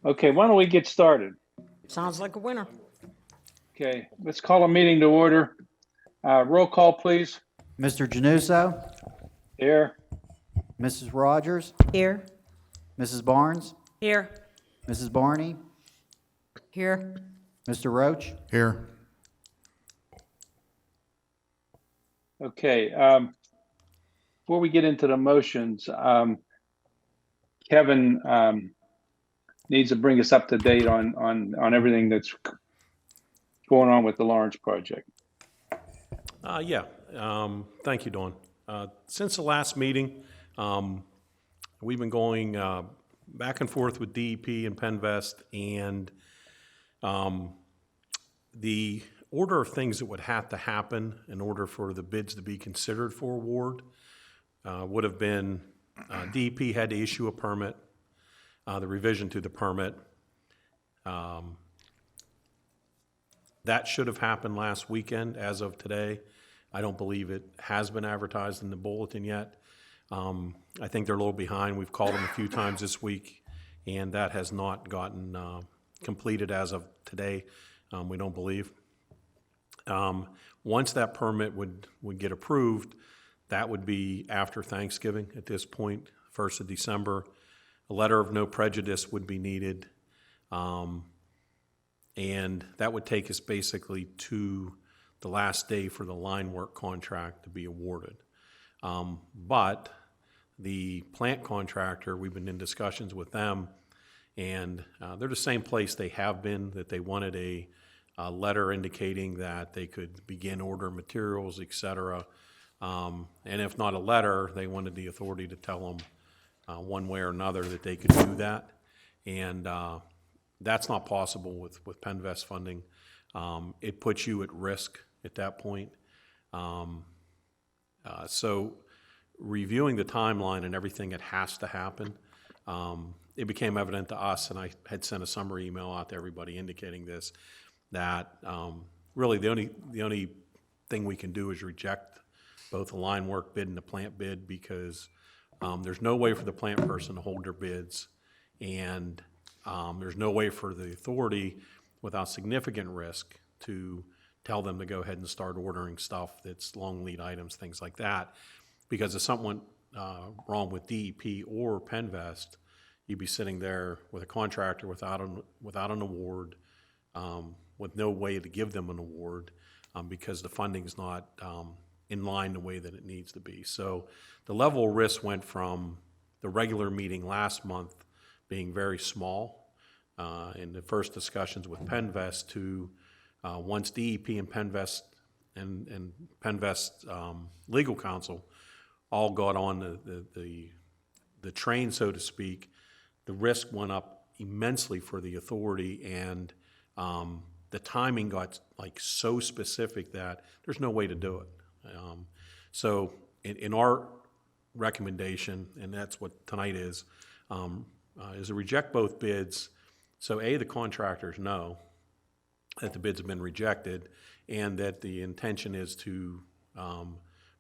Okay, why don't we get started? Sounds like a winner. Okay, let's call a meeting to order. Roll call, please. Mr. Januso, Here. Mrs. Rogers, Here. Mrs. Barnes, Here. Mrs. Barney, Here. Mr. Roach. Here. Okay, before we get into the motions, Kevin needs to bring us up to date on everything that's going on with the Lawrence project. Thank you, Dawn. Since the last meeting, we've been going back and forth with DEP and Penvest, and the order of things that would have to happen in order for the bids to be considered for award would have been DEP had to issue a permit, the revision to the permit. That should have happened last weekend. As of today, I don't believe it has been advertised in the bulletin yet. I think they're a little behind. We've called them a few times this week, and that has not gotten completed as of today, we don't believe. Once that permit would get approved, that would be after Thanksgiving at this point, 1st of December. A letter of no prejudice would be needed. And that would take us basically to the last day for the line work contract to be awarded. But the plant contractor, we've been in discussions with them, and they're the same place they have been, that they wanted a letter indicating that they could begin ordering materials, et cetera. And if not a letter, they wanted the authority to tell them one way or another that they could do that. And that's not possible with Penvest funding. It puts you at risk at that point. So reviewing the timeline and everything that has to happen, it became evident to us, and I had sent a summary email out to everybody indicating this, that really the only thing we can do is reject both the line work bid and the plant bid, because there's no way for the plant person to hold their bids, and there's no way for the authority without significant risk to tell them to go ahead and start ordering stuff that's long lead items, things like that. Because if something went wrong with DEP or Penvest, you'd be sitting there with a contractor without an award, with no way to give them an award, because the funding's not in line the way that it needs to be. So the level of risk went from the regular meeting last month being very small in the first discussions with Penvest to once DEP and Penvest and Penvest legal counsel all got on the train, so to speak, the risk went up immensely for the authority, and the timing got like so specific that there's no way to do it. So in our recommendation, and that's what tonight is to reject both bids. So the contractors know that the bids have been rejected, and that the intention is to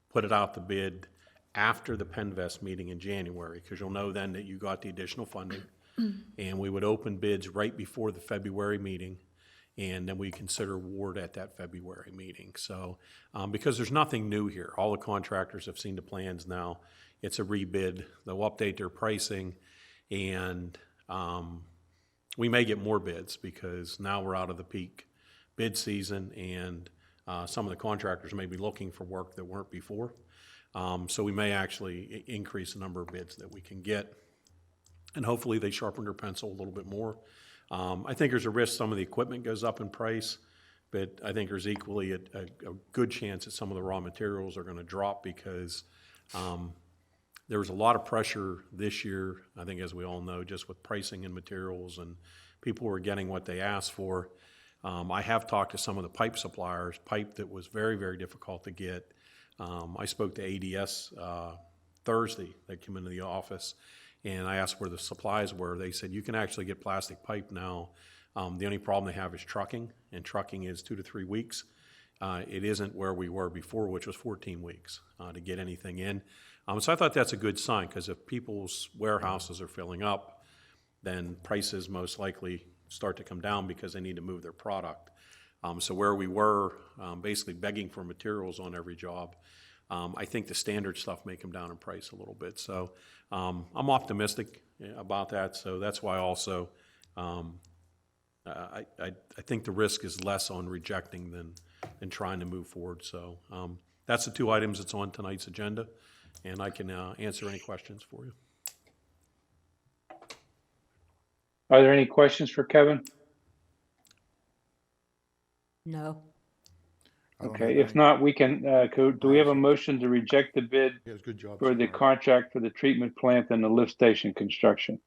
put it out the bid after the Penvest meeting in January, because you'll know then that you got the additional funding, and we would open bids right before the February meeting, and then we consider award at that February meeting. So because there's nothing new here, all the contractors have seen the plans now. It's a rebid. They'll update their pricing, and we may get more bids because now we're out of the peak bid season, and some of the contractors may be looking for work that weren't before. So we may actually increase the number of bids that we can get, and hopefully they sharpen their pencil a little bit more. I think there's a risk some of the equipment goes up in price, but I think there's equally a good chance that some of the raw materials are going to drop, because there was a lot of pressure this year, I think, as we all know, just with pricing and materials, and people were getting what they asked for. I have talked to some of the pipe suppliers, pipe that was very, very difficult to get. I spoke to ADS Thursday. They came into the office, and I asked where the supplies were. They said, you can actually get plastic pipe now. The only problem they have is trucking, and trucking is 2 to 3 weeks. It isn't where we were before, which was 14 weeks to get anything in. So I thought that's a good sign, because if people's warehouses are filling up, then prices most likely start to come down because they need to move their product. So where we were basically begging for materials on every job, I think the standard stuff may come down in price a little bit. So I'm optimistic about that. So that's why also I think the risk is less on rejecting than trying to move forward. So that's the two items that's on tonight's agenda, and I can answer any questions for you. Are there any questions for Kevin? No. Okay, if not, we can, do we have a motion to reject the bid Yeah, it's a good job. for the Sarah. contract for the treatment plant and the lift station construction?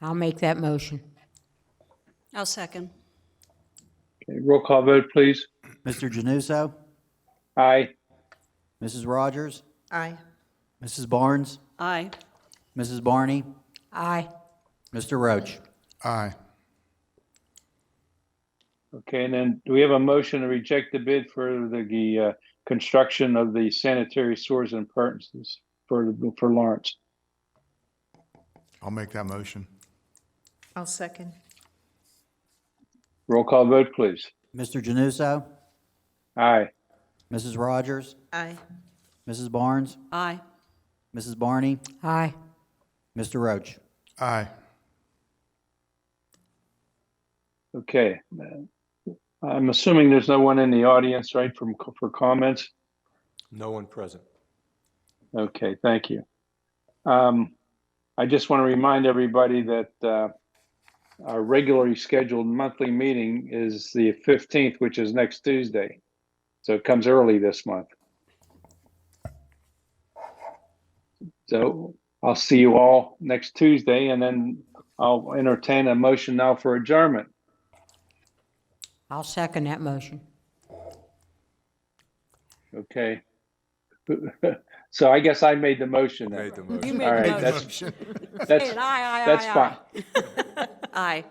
I'll make that motion. I'll second. Okay, roll call vote, please. Mr. Januso, Aye. Mrs. Rogers, Aye. Mrs. Barnes, Aye. Mrs. Barney, Aye. Mr. Roach. Aye. Okay, and then do we have a motion to reject the bid for the construction of the sanitary sewers and appurtenances for Lawrence? I'll make that motion. I'll second. Roll call vote, please. Mr. Januso, Aye. Mrs. Rogers, Aye. Mrs. Barnes, Aye. Mrs. Barney, Aye. Mr. Roach. Aye. Okay. I'm assuming there's no one in the audience, right, for comments? No one present. Okay, thank you. I just want to remind everybody that our regularly scheduled monthly meeting is the 15th, which is next Tuesday. So it comes early this month. So I'll see you all next Tuesday, and then I'll entertain a motion now for adjournment. I'll second that motion. Okay. So I guess I made the motion then. Made the You motion. made All the right, motion. that's Say it, aye, aye, that's aye, fine. Aye.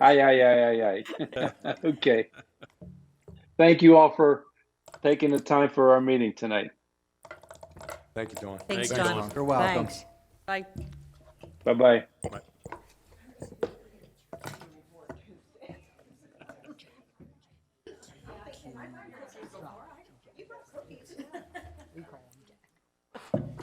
Aye. Aye. Okay. Thank you all for taking the time for our meeting tonight. Thank you, Dawn. Thanks, Thank you, Don. Dawn. You're welcome. Thanks. Bye. Bye-bye. Bye.